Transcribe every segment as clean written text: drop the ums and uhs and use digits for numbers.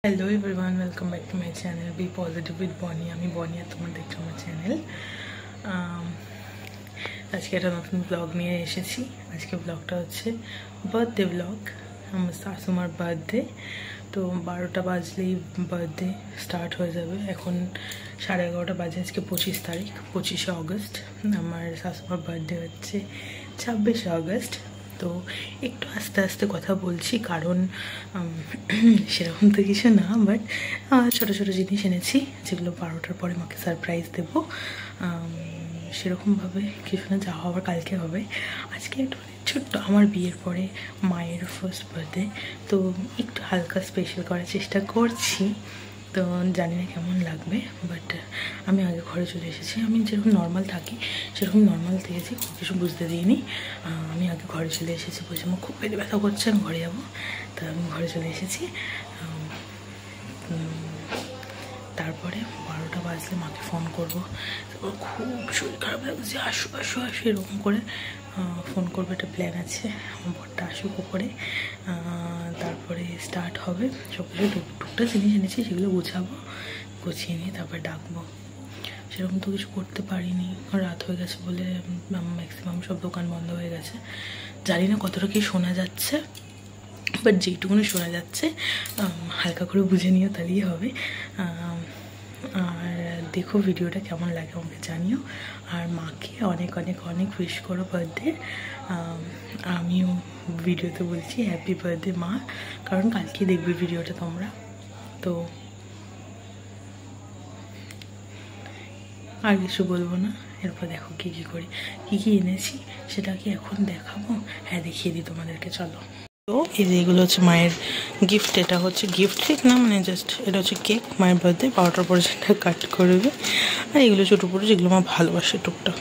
Hello everyone, welcome back to my channel be positive with Boni. আমি বনি আর তোমরা দেখছো আমার চ্যানেল। আজকে একটা নতুন ব্লগ নিয়ে এসেছি। আজকে ব্লগটা হচ্ছে বার্থডে ব্লগ। আমার শাশুমার বার্থডে, তো 12টা বাজলেই বার্থডে স্টার্ট হয়ে যাবে। এখন 11:30 বাজে। আজকে 25 তারিখ, 25শে অগস্ট। আমার শাশুমার বার্থডে হচ্ছে 26শে অগস্ট। তো একটু আস্তে আস্তে কথা বলছি, কারণ সেরকম তো কিছু না, বাট ছোটো ছোটো জিনিস এনেছি যেগুলো 12টার পরে মাকে সারপ্রাইজ দেবো। সেরকমভাবে কিছু না, যা হওয়ার কালকে হবে। আজকে একটু ছোট্ট আমার বিয়ের পরে মায়ের ফার্স্ট বার্থডে, তো একটু হালকা স্পেশাল করার চেষ্টা করছি। তো জানি না কেমন লাগবে, বাট আমি আগে ঘরে চলে এসেছি। আমি যেরকম নর্মাল থাকি সেরকম নর্মাল থেকেছি, খুব কিছু বুঝতে দিইনি। আমি আগে ঘরে চলে এসেছি, বলছি আমার খুব পেটে ব্যথা করছে, আমি ঘরে যাবো। তা আমি ঘরে চলে এসেছি। তারপরে 12টা বাজলে মাকে ফোন করবো। তারপর খুব শরীর খারাপ লাগছে, আসো আসো আসো এরকম করে ফোন করবো, একটা প্ল্যান আছে। আমার বরটা আসুক করে তারপরে স্টার্ট হবে। সব কিছু টুকটাক জিনিস এনেছি, সেগুলো গুছাবো, গুছিয়ে নিয়ে তারপরে ডাকবো। সেরকম তো কিছু করতে পারিনি, রাত হয়ে গেছে বলে ম্যাক্সিমাম সব দোকান বন্ধ হয়ে গেছে। জানি না কতটা কি শোনা যাচ্ছে, বাট যেটুকুনি শোনা যাচ্ছে হালকা করে বুঝে নিও, তাহলেই হবে। আর দেখো ভিডিওটা কেমন লাগে আমাকে জানিও। আর মাকে অনেক অনেক অনেক উইশ করো বার্থডে। আমিও ভিডিওতে বলছি হ্যাপি বার্থডে মা, কারণ কালকে দেখবে ভিডিওটা তোমরা। তো আর কিছু বলবো না। এরপর দেখো কী কী করি, কী কী এনেছি সেটা কি এখন দেখাবো? হ্যাঁ, দেখিয়ে দিই তোমাদেরকে, চলো। তো এই যে এগুলো হচ্ছে মায়ের গিফট। এটা হচ্ছে গিফট ঠিক না, মানে জাস্ট এটা হচ্ছে কেক। মায়ের বার্থডে 12টার পরে সেটা কাট করবে। আর এগুলো ছোটো পুরো যেগুলো আমার ভালোবাসে টুকটাক।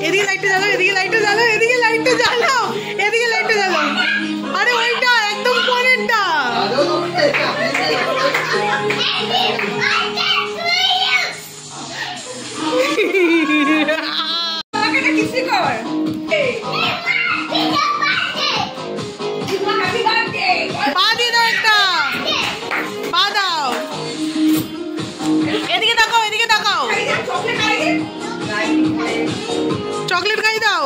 এদিকে লাইটটা জ্বালো, এদিকে লাইটটা জ্বালো, এদিকে লাইটটা জ্বালো, এদিকে লাইটটা জ্বালো। আরে ওইটা একদম পরেরটা। চকলেট খাই দাও,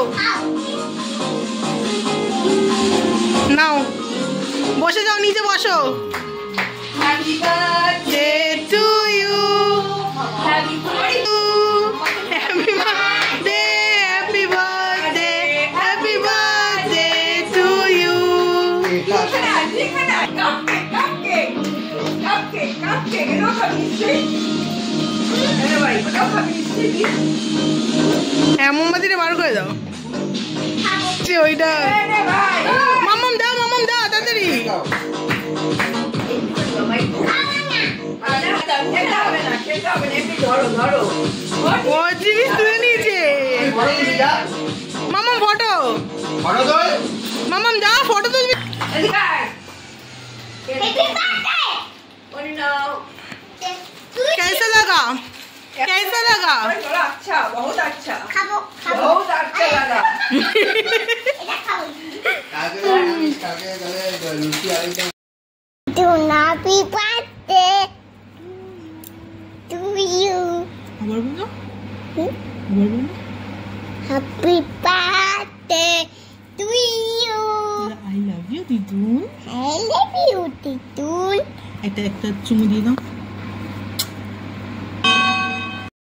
নাও বসে যাও, নিচে বসো। Happy birthday to you, happy birthday, happy birthday, happy birthday to you. হ্যাঁ, মোমবাতিটা বার করে দাও। ওইটা মামাম দাও, মামাম দাও তাড়াতাড়ি। ও জিনিস তুলে নিয়েছে। মামাম ফটো, মামাম যাও ফটো তুলবি। कैसा लगा, कैसा लगा? अच्छा, बहुत अच्छा, बहुत अच्छा लगा। Do not be birthday to you. Happy birthday to you. I love you দিদুন। I love you, Titun. একটা চুমু দিয়ে দাও।